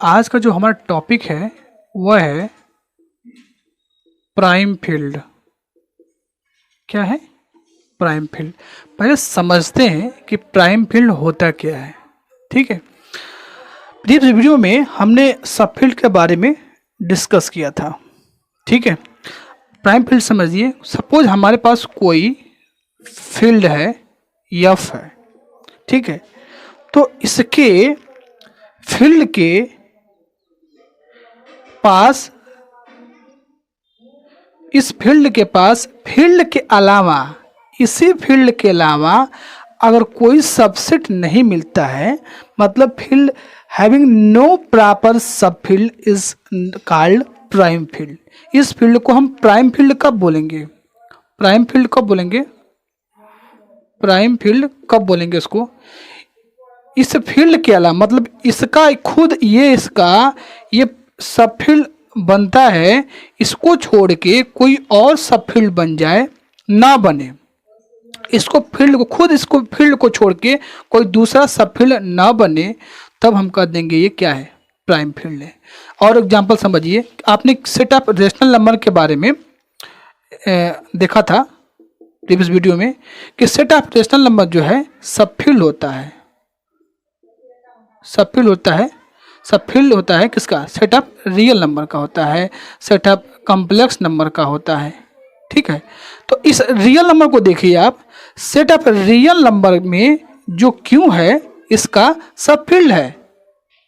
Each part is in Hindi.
आज का जो हमारा टॉपिक है वह है प्राइम फील्ड। क्या है प्राइम फील्ड? पहले समझते हैं कि प्राइम फील्ड होता क्या है। ठीक है, प्रीवियस वीडियो में हमने सब फील्ड के बारे में डिस्कस किया था। ठीक है, प्राइम फील्ड समझिए, सपोज हमारे पास कोई फील्ड है एफ है। ठीक है, तो इसके फील्ड के पास, इस फील्ड के पास फील्ड के अलावा, इसी फील्ड के अलावा अगर कोई सबसेट नहीं मिलता है, मतलब field having no proper sub field is called prime field. इस फील्ड को हम प्राइम फील्ड कब बोलेंगे? प्राइम फील्ड कब बोलेंगे? प्राइम फील्ड कब बोलेंगे इसको? इस फील्ड के अलावा, मतलब इसका खुद ये सब फील्ड बनता है, इसको छोड़ के कोई और सब फील्ड बन जाए, ना बने, इसको फील्ड को छोड़ के कोई दूसरा सब फील्ड ना बने, तब हम कह देंगे ये क्या है? प्राइम फील्ड है। और एग्जांपल समझिए, आपने सेट ऑफ रेशनल नंबर के बारे में देखा था प्रीवियस वीडियो में कि सेट ऑफ रेशनल नंबर जो है सब फील्ड होता है। सब फील्ड होता है किसका? सेट ऑफ रियल नंबर का होता है, सेट ऑफ कॉम्प्लेक्स नंबर का होता है। ठीक है, तो इस रियल नंबर को देखिए आप, सेट ऑफ रियल नंबर में जो क्यू है इसका सब फील्ड है।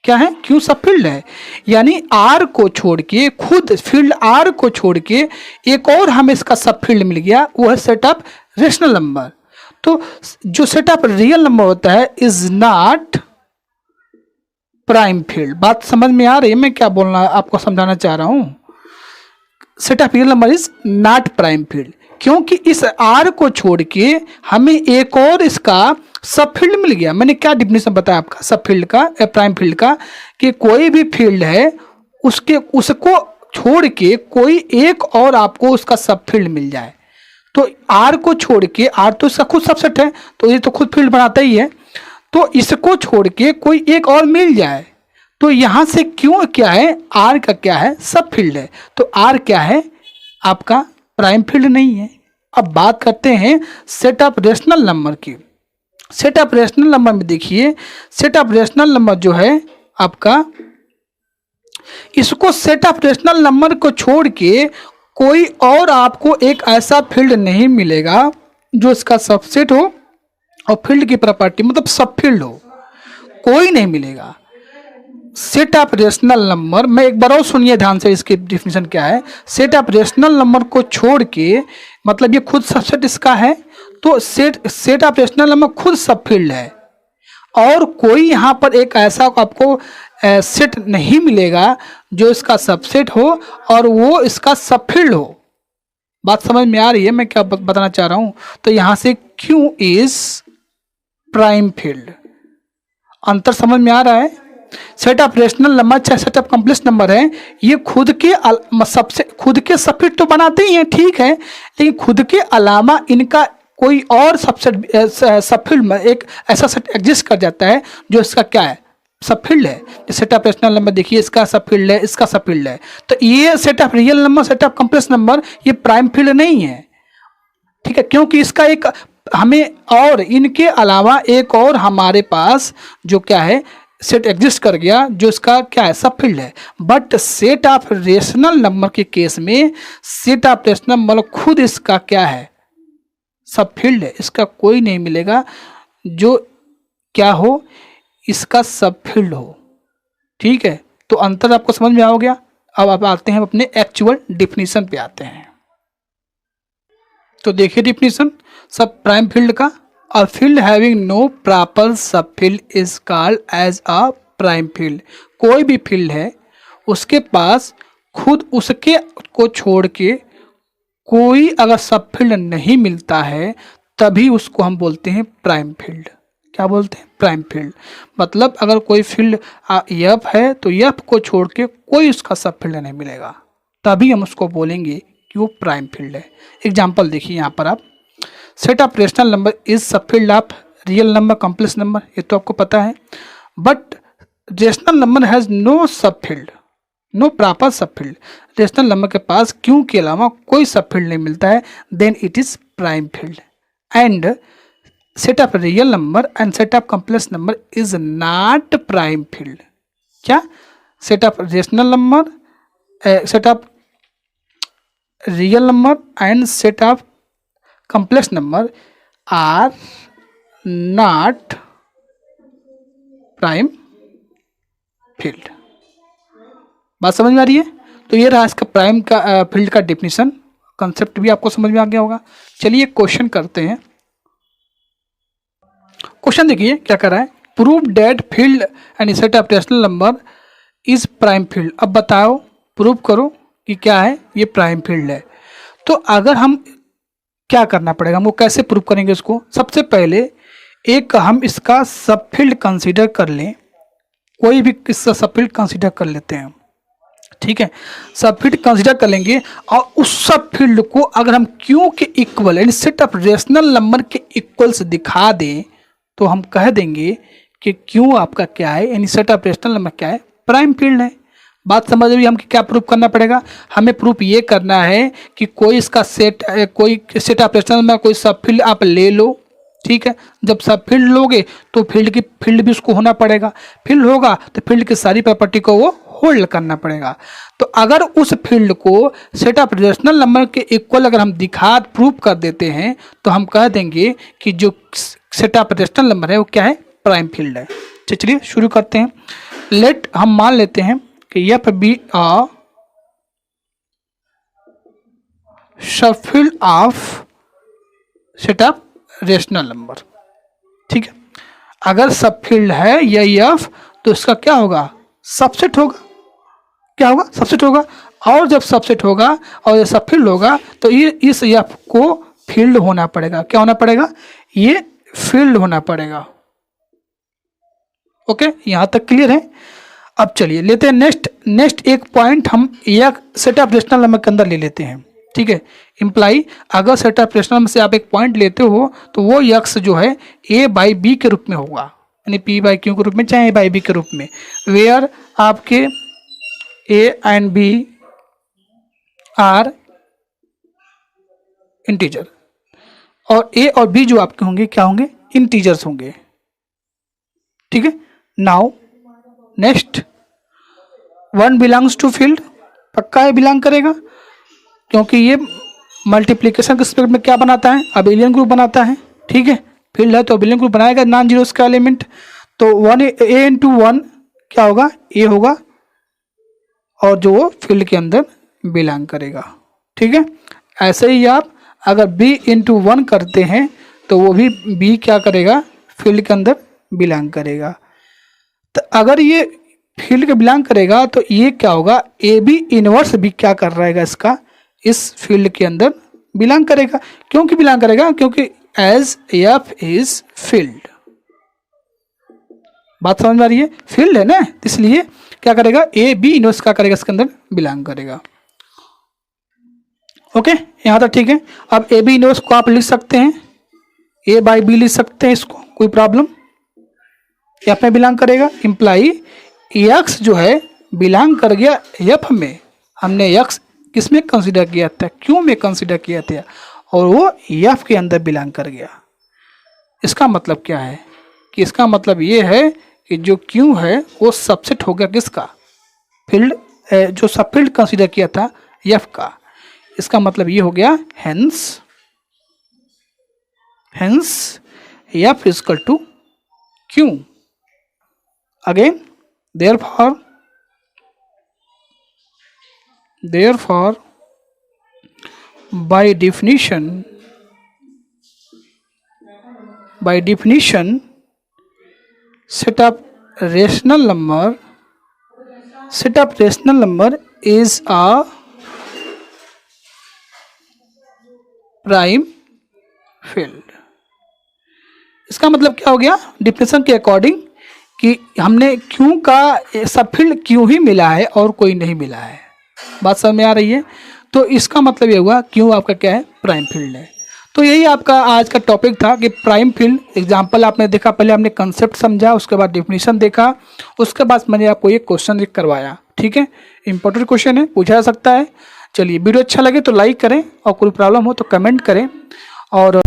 क्या है? क्यू सब फील्ड है। यानी आर को छोड़ के, खुद फील्ड आर को छोड़ के एक और हमें इसका सब फील्ड मिल गया, वो है सेट ऑफ रेशनल नंबर। तो जो सेट ऑफ रियल नंबर होता है इज नॉट प्राइम फील्ड। बात समझ में आ रही है मैं क्या बोलना आपको समझाना चाह रहा हूं? Set of real number is not prime field, क्योंकि इस आर को छोड़ के हमें एक और इसका सब फील्ड मिल गया। मैंने क्या डिफिनेशन बताया आपका सब फील्ड का, प्राइम फील्ड का, कि कोई भी फील्ड है उसको छोड़ के कोई एक और आपको उसका सब फील्ड मिल जाए। तो आर को छोड़ के, आर तो इसका खुद सबसेट है, तो ये तो खुद फील्ड बनाता ही है, तो इसको छोड़ के कोई एक और मिल जाए, तो यहां से क्यों क्या है? आर का क्या है? सब फील्ड है। तो आर क्या है? आपका प्राइम फील्ड नहीं है। अब बात करते हैं सेट ऑफ रेशनल नंबर की। सेट ऑफ रेशनल नंबर में देखिए, सेट ऑफ रेशनल नंबर जो है आपका, इसको सेट ऑफ रेशनल नंबर को छोड़ के कोई और आपको एक ऐसा फील्ड नहीं मिलेगा जो इसका सबसेट हो और फील्ड की प्रॉपर्टी मतलब सब फील्ड हो, कोई नहीं मिलेगा। सेट ऑफ रेशनल नंबर में एक बार और सुनिए ध्यान से, इसकी डिफिनेशन क्या है। सेट ऑफ रेशनल नंबर को छोड़ के, मतलब ये खुद सबसेट इसका है, तो सेट ऑफ रेशनल नंबर खुद सब फील्ड है, और कोई यहाँ पर एक ऐसा आपको सेट नहीं मिलेगा जो इसका सबसेट हो और वो इसका सब फील्ड हो। बात समझ में आ रही है मैं क्या बताना चाह रहा हूँ? तो यहाँ से क्यू इज प्राइम फील्ड। अंतर समझ में आ रहा है? सेट ऑफ रेशनल नंबर चाहे सेट ऑफ कॉम्प्लेक्स नंबर है, ये खुद के सब फील्ड तो बनाते ही हैं, ठीक है, लेकिन खुद के अलावा इनका कोई और सब फील्ड में एक ऐसा सेट एग्जिस्ट कर जाता है जो इसका क्या है? सब फील्ड है। सेट ऑफ रेशनल नंबर देखिए, इसका सब फील्ड है, इसका सब फील्ड है, तो ये set of real number, set of complex number ये प्राइम फील्ड नहीं है। ठीक है, क्योंकि इसका एक हमें और इनके अलावा एक और हमारे पास जो क्या है सेट एग्जिस्ट कर गया जो इसका क्या है? सब फील्ड है। But set of rational number के केस में सेट ऑफ रेशनल नंबर खुद इसका क्या है? सब फील्ड है। इसका कोई नहीं मिलेगा जो क्या हो? इसका सब फील्ड हो। ठीक है, तो अंतर आपको समझ में आ गया। अब आप आते हैं अपने एक्चुअल डिफिनीशन पे आते हैं। तो देखिए डिफिनीशन सब प्राइम फील्ड का, a field having no proper sub field is called as a prime field. कोई भी फील्ड है उसके पास खुद उसके को छोड़ के कोई अगर सब फील्ड नहीं मिलता है, तभी उसको हम बोलते हैं प्राइम फील्ड। क्या बोलते हैं? Prime field. मतलब अगर कोई फील्ड एफ है तो एफ को छोड़ के कोई उसका सब फील्ड नहीं मिलेगा, तभी हम उसको बोलेंगे कि वो प्राइम फील्ड है। एग्जाम्पल देखिए यहाँ पर आप, set of rational number is sub field of real number complex number, ये तो आपको पता है, but rational number has no sub field, no proper sub field, rational number के पास क्यों के अलावा कोई सब फील्ड नहीं मिलता है, then it is prime field. And set of real number and set of complex number is not prime field. क्या? Set of rational number, set of real number and set of complex number are not prime field. बात समझ में आ रही है? तो ये रहा इसका प्राइम का फील्ड का डेफिनेशन, कंसेप्ट भी आपको समझ में आ गया होगा। चलिए क्वेश्चन करते हैं। क्वेश्चन देखिए क्या कर रहा है, prove that field and set of rational number is prime field. अब बताओ, प्रूव करो कि क्या है ये प्राइम फील्ड है। तो अगर हम क्या करना पड़ेगा, हमको कैसे प्रूव करेंगे इसको? सबसे पहले एक हम इसका सब फील्ड कंसीडर कर लें, कोई भी इसका सब फील्ड कंसीडर कर लेते हैं, ठीक है। सब फील्ड कंसीडर कर लेंगे और उस सब फील्ड को अगर हम क्यू के इक्वल यानी सेट ऑफ रेशनल नंबर के इक्वल्स दिखा दें तो हम कह देंगे कि क्यू आपका क्या है, यानी सेट ऑफ रेशनल नंबर क्या है, प्राइम फील्ड है। बात समझ में? हम क्या प्रूफ करना पड़ेगा? हमें प्रूफ ये करना है कि कोई इसका सेट, कोई सेट ऑफ रेशनल नंबर कोई सब फील्ड आप ले लो, ठीक है। जब सब फील्ड लोगे तो फील्ड भी उसको होना पड़ेगा, फील्ड होगा तो फील्ड की सारी प्रॉपर्टी को वो होल्ड करना पड़ेगा। तो अगर उस फील्ड को सेट ऑफ रेशनल नंबर के इक्वल अगर हम दिखा प्रूव कर देते हैं तो हम कह देंगे कि जो सेट ऑफ रेशनल नंबर है वो क्या है, प्राइम फील्ड है। चलिए शुरू करते हैं। लेट हम मान लेते हैं कि एफ बी अ सब field of set of rational number, ठीक है। अगर सब फील्ड है या एफ तो इसका क्या होगा, सबसेट होगा। क्या होगा? सबसेट होगा। और जब सबसेट होगा और ये सब फील्ड होगा तो ये इस एफ को फील्ड होना पड़ेगा। क्या होना पड़ेगा? ये फील्ड होना पड़ेगा। ओके, यहां तक क्लियर है? अब चलिए लेते हैं नेक्स्ट एक पॉइंट हम एक सेट ऑफ रेशनल नंबर के अंदर ले लेते हैं, ठीक है। इम्प्लाई अगर सेट ऑफ रेशनल नंबर से आप एक पॉइंट लेते हो तो वो यक्स जो है ए बाई बी के रूप में होगा, यानी पी बाई क्यू के रूप में, चाहे ए बाई बी के रूप में, वेयर आपके A and B are integer, और ए और बी जो आपके होंगे क्या होंगे, इंटीजर्स होंगे, ठीक है। Now next, one belongs to field, पक्का है बिलोंग करेगा क्योंकि ये मल्टीप्लिकेशन के रिस्पेक्ट में क्या बनाता है, अबेलियन ग्रुप बनाता है, ठीक है। फील्ड है तो अबेलियन ग्रुप बनाएगा नॉन जीरो का एलिमेंट। तो वन ए इंटू वन क्या होगा, ए होगा, और जो वो फील्ड के अंदर बिलोंग करेगा, ठीक है। ऐसे ही आप अगर बी इंटू वन करते हैं तो वो भी बी क्या करेगा, फील्ड के अंदर बिलोंग करेगा। तो अगर ये फील्ड के बिलोंग करेगा तो ये क्या होगा, ए बी इनवर्स भी क्या कर रहेगा, इसका इस फील्ड के अंदर बिलोंग करेगा। क्योंकि बिलोंग करेगा क्योंकि एज एफ इज फील्ड। बात समझ में आ रही है? फील्ड है ना, इसलिए क्या करेगा, ए बी इनवर्स क्या करेगा, इसके अंदर बिलोंग करेगा। ओके, यहां तक ठीक है। अब ए बी इनवर्स को आप लिख सकते हैं, ए बाई बी लिख सकते हैं, इसको कोई प्रॉब्लम, एफ में बिलोंग करेगा। इम्प्लाई एक्स जो है बिलोंग कर गया एफ में, हमने एक्स किस में कंसीडर किया था, क्यू में कंसीडर किया था, और वो एफ के अंदर बिलोंग कर गया। इसका मतलब क्या है कि इसका मतलब ये है कि जो क्यू है वो सबसेट हो गया किसका, फील्ड, जो सब फील्ड कंसीडर किया था एफ का। इसका मतलब ये हो गया hence F is equal to Q. Again therefore by definition set of rational number is a prime field। इसका मतलब क्या हो गया, डिफिनेशन के अकॉर्डिंग कि हमने क्यू का सब फील्ड क्यू ही मिला है और कोई नहीं मिला है। बात समझ में आ रही है? तो इसका मतलब ये हुआ क्यू आपका क्या है, प्राइम फील्ड है। तो यही आपका आज का टॉपिक था कि प्राइम फील्ड एग्जाम्पल आपने देखा, पहले हमने कंसेप्ट समझा, उसके बाद डेफिनेशन देखा, उसके बाद मैंने आपको एक क्वेश्चन करवाया। ठीक है, इंपॉर्टेंट क्वेश्चन है, पूछा जा सकता है। चलिए, वीडियो अच्छा लगे तो लाइक करें और कोई प्रॉब्लम हो तो कमेंट करें। और